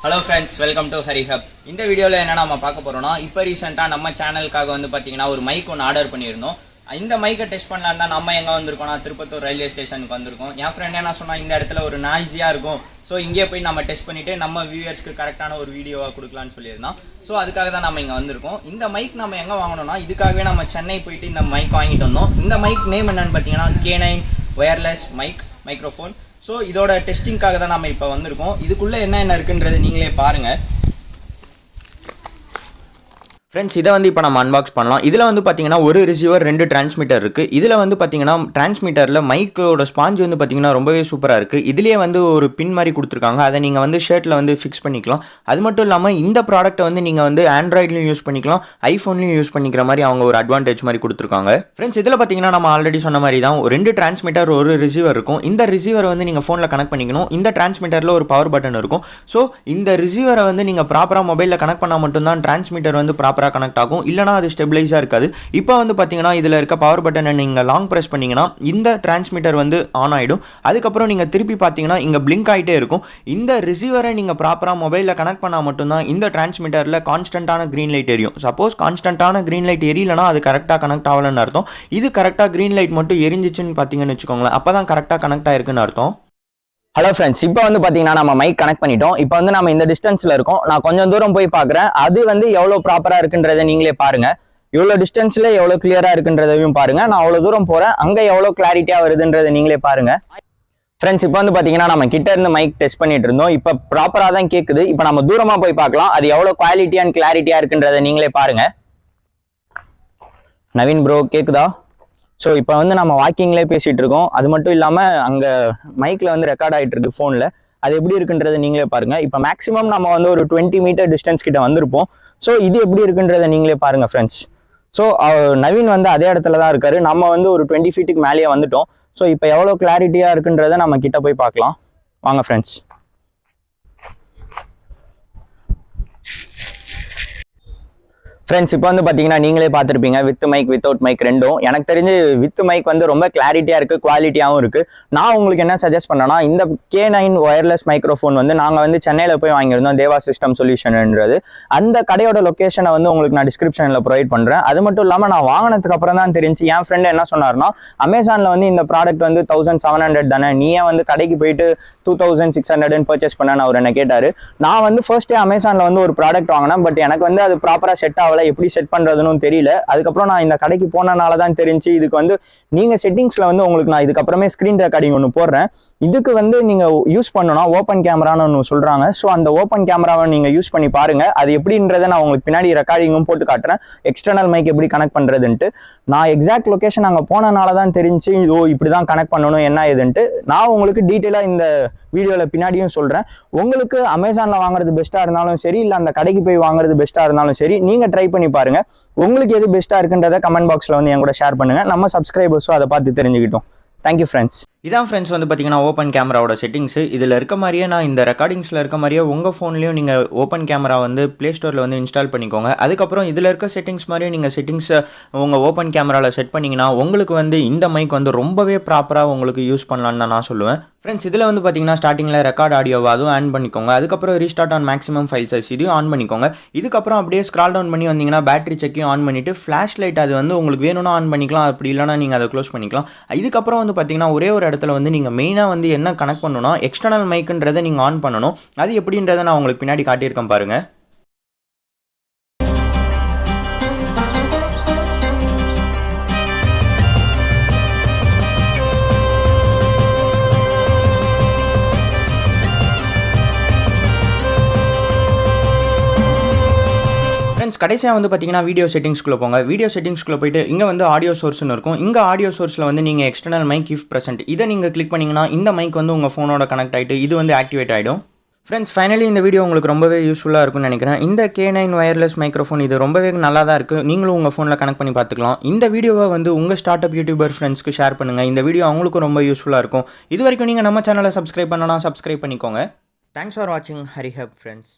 Hello friends, welcome to Harihub. இந்த வீடியோல என்ன நாம பார்க்க போறோம்னா இப்போ ரீசன்ட்டா நம்ம சேனலுக்காக வந்து பாத்தீங்கன்னா ஒரு மைக் ஒன்னு ஆர்டர் பண்ணியிருந்தோம். இந்த மைக்கை டெஸ்ட் பண்ணலாம் தான் நம்ம எங்க வந்திருக்கோம்னா திருப்பத்தூர் ரயில்வே ஸ்டேஷனுக்கு வந்திருக்கோம். என் ஃப்ரெண்ட் என்ன சொன்னா இந்த இடத்துல ஒரு நாய்ஸியா இருக்கும். சோ இங்கே போய் நம்ம டெஸ்ட் பண்ணிட்டு நம்ம வியூவர்ஸ்க்கு கரெக்ட்டான ஒரு வீடியோவா கொடுக்கலாம்னு சொல்லியிருந்தோம். சோ அதுக்காக தான் நம்ம இங்க வந்திருக்கோம். இந்த மைக் நம்ம எங்க வாங்கணும்னா இதுக்காகவே நம்ம சென்னை போயிட்டு இந்த மைக் வாங்கிட்டு வந்தோம். இந்த மைக் நேம் என்னன்னு பாத்தீங்கன்னா K9 wireless microphone. ஸோ இதோட டெஸ்டிங்காக தான் நம்ம இப்போ வந்திருக்கோம். இதுக்குள்ளே என்ன இருக்குன்றது நீங்களே பாருங்கள் ஃப்ரெண்ட்ஸ். இதை வந்து இப்போ நம்ம அன்பாக்ஸ் பண்ணலாம். இதில் வந்து பார்த்தீங்கன்னா ஒரு ரிசீவர் 2 டிரான்ஸ்மிட்டர் இருக்குது. இதில் வந்து பார்த்தீங்கன்னா டிரான்ஸ்மிட்டரில் மைக்கோட ஸ்பாஞ்ச் வந்து பார்த்தீங்கன்னா ரொம்பவே சூப்பராக இருக்குது. இதுலேயே வந்து ஒரு பின் மாதிரி கொடுத்துருக்காங்க. அதை நீங்கள் வந்து ஷர்ட்டில் வந்து ஃபிக்ஸ் பண்ணிக்கலாம். அது மட்டும் இல்லாமல் இந்த ப்ராடக்ட்டை வந்து நீங்கள் வந்து ஆண்ட்ராய்ட்லையும் யூஸ் பண்ணிக்கலாம், ஐஃபோன்லையும் யூஸ் பண்ணிக்கிற மாதிரி அவங்க ஒரு அட்வான்டேஜ் மாதிரி கொடுத்துருக்காங்க. ஃப்ரெண்ட்ஸ் இதில் பார்த்தீங்கன்னா நம்ம ஆல்ரெடி சொன்ன மாதிரி தான் 2 டிரான்ஸ்மிட்டர் ஒரு ரிசீவர் இருக்கும். இந்த ரிசீவரை வந்து நீங்கள் ஃபோனில் கனெக்ட் பண்ணிக்கணும். இந்த டிரான்ஸ்மிட்டரில் ஒரு பவர் பட்டன் இருக்கும். ஸோ இந்த ரிசீவரை வந்து நீங்கள் ப்ராப்பராக மொபைலில் கனெக்ட் பண்ணால் மட்டும்தான் டிரான்ஸ்மிட்டர் வந்து ப்ராப்பராக கனெக்ட் ஆகும். இல்லனா அது ஸ்டெபிலைஸா இருக்காது. இப்போ வந்து பாத்தீங்கன்னா இதுல இருக்க பவர் பட்டனை நீங்க லாங் பிரஸ் பண்ணீங்கன்னா இந்த டிரான்ஸ்மிட்டர் வந்து ஆன் ஆயிடும். அதுக்கப்புறம் நீங்க திருப்பி பாத்தீங்கன்னா இங்க பிளிங்க் ஆயிட்டே இருக்கும். இந்த ரிசீவரை நீங்க ப்ராப்பரா மொபைல்ல கனெக்ட் பண்ணா மட்டும்தான் இந்த டிரான்ஸ்மிட்டர்ல கான்ஸ்டன்டான கிரீன் லைட் எரியும். சப்போஸ் கான்ஸ்டன்டான கிரீன் லைட் எரியலனா அது கரெக்டா கனெக்ட் ஆகலன்னு அர்த்தம். இது கரெக்டா கிரீன் லைட் மட்டும் எரிஞ்சிச்சுன்னு பாத்தீங்கன்னு வச்சுக்கோங்களேன், அப்பதான் கரெக்டா கனெக்ட் ஆயிருக்குன்னு அர்த்தம். ஹலோ ஃப்ரெண்ட்ஸ், இப்போ வந்து பார்த்தீங்கன்னா நம்ம மைக் கனெக்ட் பண்ணிட்டோம். இப்போ வந்து நம்ம இந்த டிஸ்டன்ஸில் இருக்கோம். நான் கொஞ்சம் தூரம் போய் பார்க்குறேன். அது வந்து எவ்வளோ ப்ராப்பராக இருக்குன்றதை நீங்களே பாருங்கள். எவ்வளோ டிஸ்டன்ஸில் எவ்வளோ கிளியராக இருக்குன்றதையும் பாருங்கள். நான் அவ்வளோ தூரம் போகிறேன், அங்கே எவ்வளோ கிளாரிட்டியாக வருதுன்றதை நீங்களே பாருங்கள். ஃப்ரெண்ட்ஸ் இப்போ வந்து பார்த்தீங்கன்னா நம்ம கிட்ட இருந்து மைக் டெஸ்ட் பண்ணிட்டு இருந்தோம். இப்போ ப்ராப்பராக தான் கேட்குது. இப்போ நம்ம தூரமாக போய் பார்க்கலாம், அது எவ்வளோ குவாலிட்டி அண்ட் கிளாரிட்டியாக இருக்குன்றதை நீங்களே பாருங்கள். நவீன் ப்ரோ கேட்குதா? ஸோ இப்போ வந்து நம்ம வாக்கிங்லேயே பேசிகிட்டு இருக்கோம். அது மட்டும் இல்லாமல் அங்கே மைக்கில் வந்து ரெக்கார்ட் ஆகிட்டு இருக்கு ஃபோனில். அது எப்படி இருக்குன்றதை நீங்களே பாருங்கள். இப்போ மேக்ஸிமம் நம்ம வந்து ஒரு 20 மீட்டர் டிஸ்டன்ஸ் கிட்ட வந்திருப்போம். ஸோ இது எப்படி இருக்குன்றதை நீங்களே பாருங்கள் ஃப்ரெண்ட்ஸ். ஸோ நவீன் வந்து அதே இடத்துல தான் இருக்காரு. நம்ம வந்து ஒரு 20 ஃபீட்டுக்கு மேலேயே வந்துட்டோம். ஸோ இப்போ எவ்வளோ கிளாரிட்டியாக இருக்குன்றதை நம்ம கிட்ட போய் பார்க்கலாம். வாங்க ஃப்ரெண்ட்ஸ். ஃப்ரெண்ட்ஸ் இப்போ வந்து பார்த்தீங்கன்னா நீங்களே பார்த்துருப்பீங்க வித் மைக் வித்தவுட் மைக் ரெண்டும். எனக்கு தெரிஞ்சு வித் மைக் வந்து ரொம்ப கிளாரிட்டியாக இருக்குது, குவாலிட்டியாகவும் இருக்குது. நான் உங்களுக்கு என்ன சஜஸ்ட் பண்ணேன்னா இந்த K9 wireless மைக்ரோஃபோன் வந்து நாங்கள் வந்து சென்னையில் போய் வாங்கியிருந்தோம், தேவா சிஸ்டம் சொல்யூஷன்ன்றது. அந்த கடையோட லொக்கேஷனை வந்து உங்களுக்கு நான் டிஸ்கிரிப்ஷனில் ப்ரொவைட் பண்ணுறேன். அது மட்டும் இல்லாமல் நான் வாங்கினதுக்கு அப்புறம் தான் தெரிஞ்சு என் ஃப்ரெண்டு என்ன சொன்னார்னா, அமேசானில் வந்து இந்த ப்ராடக்ட் வந்து 1700 தானே, நீ ஏன் வந்து கடைக்கு போயிட்டு 2600 பர்ச்சேஸ் பண்ணேன்னு அவர் என்ன கேட்டார். நான் வந்து ஃபர்ஸ்டே அமேசானில் வந்து ஒரு ப்ராடக்ட் வாங்கினேன். பட் எனக்கு வந்து அது ப்ராப்பராக செட் ஆகலை, எப்படி செட் பண்றதுன்னு தெரியல. அதுக்கப்புறம் நான் இந்த கடைக்கு போனனால தான் தெரிஞ்சு இதுக்கு வந்து நீங்க செட்டிங்ஸ்ல வந்து உங்களுக்கு நான் இதுக்கப்புறமே ஸ்கிரீன் ரெக்கார்டிங் ஒன்று போடுறேன். இதுக்கு வந்து நீங்க யூஸ் பண்ணணும்னா ஓப்பன் கேமரான்னு ஒன்று சொல்றாங்க. ஸோ அந்த ஓப்பன் கேமராவை நீங்க யூஸ் பண்ணி பாருங்க. அது எப்படின்றத நான் உங்களுக்கு பின்னாடி ரெக்கார்டிங்கும் போட்டு காட்டுறேன், எக்ஸ்டர்னல் மைக் எப்படி கனெக்ட் பண்றதுன்ட்டு. நான் எக்ஸாக்ட் லொகேஷன் அங்கே போனனால தான் தெரிஞ்சு இதோ இப்படிதான் கனெக்ட் பண்ணணும் என்ன ஏதுன்ட்டு. நான் உங்களுக்கு டீட்டெயிலாக இந்த வீடியோவில் பின்னாடியும் சொல்கிறேன். உங்களுக்கு அமேசானில் வாங்குறது பெஸ்ட்டாக இருந்தாலும் சரி, இல்லை அந்த கடைக்கு போய் வாங்குறது பெஸ்ட்டாக இருந்தாலும் சரி, நீங்கள் ட்ரை பண்ணி பாருங்கள். உங்களுக்கு எது பெஸ்ட்டாக இருக்குன்றதை கமெண்ட் பாக்ஸில் வந்து என் கூட ஷேர் பண்ணுங்கள். நம்ம சப்ஸ்கிரைபர்ஸும் அதை பார்த்து தெரிஞ்சுக்கிட்டோம். Thank you friends. இதான் ஃப்ரெண்ட்ஸ் வந்து பார்த்தீங்கன்னா ஓப்பன் கேமராவோட செட்டிங்ஸு. இதில் இருக்க மாதிரியே நான் இந்த ரெக்கார்டிங்ஸில் இருக்க மாதிரியே உங்கள் ஃபோன்லேயும் நீங்கள் ஓப்பன் கேமரா வந்து ப்ளே ஸ்டோரில் வந்து இன்ஸ்டால் பண்ணிக்கோங்க. அதுக்கப்புறம் இதில் இருக்க செட்டிங்ஸ் மாதிரியே நீங்கள் செட்டிங்ஸை உங்கள் ஓப்பன் கேமராவில் செட் பண்ணிங்கன்னா உங்களுக்கு வந்து இந்த மைக் வந்து ரொம்பவே ப்ராப்பராக உங்களுக்கு யூஸ் பண்ணலான்னு தான் நான் சொல்லுவேன். ஃப்ரெண்ட்ஸ் இதில் வந்து பார்த்தீங்கன்னா ஸ்டார்டிங்கில் ரெக்கார்ட் ஆடியோவை அதுவும் ஆன் பண்ணிக்கோங்க. அதுக்கப்புறம் restart on maximum file size இதையும் ஆன் பண்ணிக்கோங்க. இதுக்கப்புறம் அப்படியே ஸ்க்ரால் டவுன் பண்ணி வந்தீங்கன்னா பேட்டரி செக்கையும் ஆன் பண்ணிவிட்டு ஃப்ளாஷ் லைட் அது வந்து உங்களுக்கு வேணும்னா ஆன் பண்ணிக்கலாம், அப்படி இல்லைனா நீங்கள் அதை க்ளோஸ் பண்ணிக்கலாம். இதுக்கப்புறம் வந்து பார்த்தீங்கன்னா ஒரே ஒரு இடத்துல வந்து நீங்கள் மெயினாக வந்து என்ன கனெக்ட் பண்ணணும்னா எக்ஸ்டர்னல் மைக்குன்றதை நீங்கள் ஆன் பண்ணணும். அது எப்படின்றத நான் உங்களுக்கு பின்னாடி காட்டியிருக்கேன் பாருங்கள். கடைசியாக வந்து பார்த்தீங்கன்னா வீடியோ செட்டிங்ஸ்குள்ளே போங்க. வீடியோ செட்டிங்ஸ்குள்ளே போயிட்டு இங்கே வந்து ஆடியோ சோர்ஸ்னு இருக்கும். இங்கே ஆடியோ சோர்ஸில் வந்து நீங்கள் எக்ஸ்டர்னல் மைக் இஃப் ப்ரெசென்ட் இதை நீங்கள் கிளிக் பண்ணிங்கன்னா இந்த மைக் வந்து உங்கள் ஃபோனோட கனெக்ட் ஆகிட்டு இது வந்து ஆக்டிவேட் ஆகிடும். ஃப்ரெண்ட்ஸ் ஃபைனலி இந்த வீடியோ உங்களுக்கு ரொம்பவே யூஸ்ஃபுல்லாக இருக்கும்னு நினைக்கிறேன். இந்த K9 wireless மைக்ரோஃபோன் இது ரொம்பவே நல்லா தான் இருக்குது. நீங்களும் உங்கள் ஃபோனில் கனெக்ட் பண்ணி பார்த்துக்கலாம். இந்த வீடியோவை வந்து உங்கள் ஸ்டார்ட் அப் யூடியூபர் ஃப்ரெண்ட்ஸ்க்கு ஷேர் பண்ணுங்கள். இந்த வீடியோ அவங்களுக்கும் ரொம்ப யூஸ்ஃபுல்லாக இருக்கும். இது வரைக்கும் நீங்கள் நம்ம சேனலை சப்ஸ்கிரைப் பண்ணலாம், சப்ஸ்கிரைப் பண்ணிக்கோங்க. தேங்க்ஸ் ஃபார் வாட்சிங் ஹரிஹப் ஃப்ரெண்ட்ஸ்.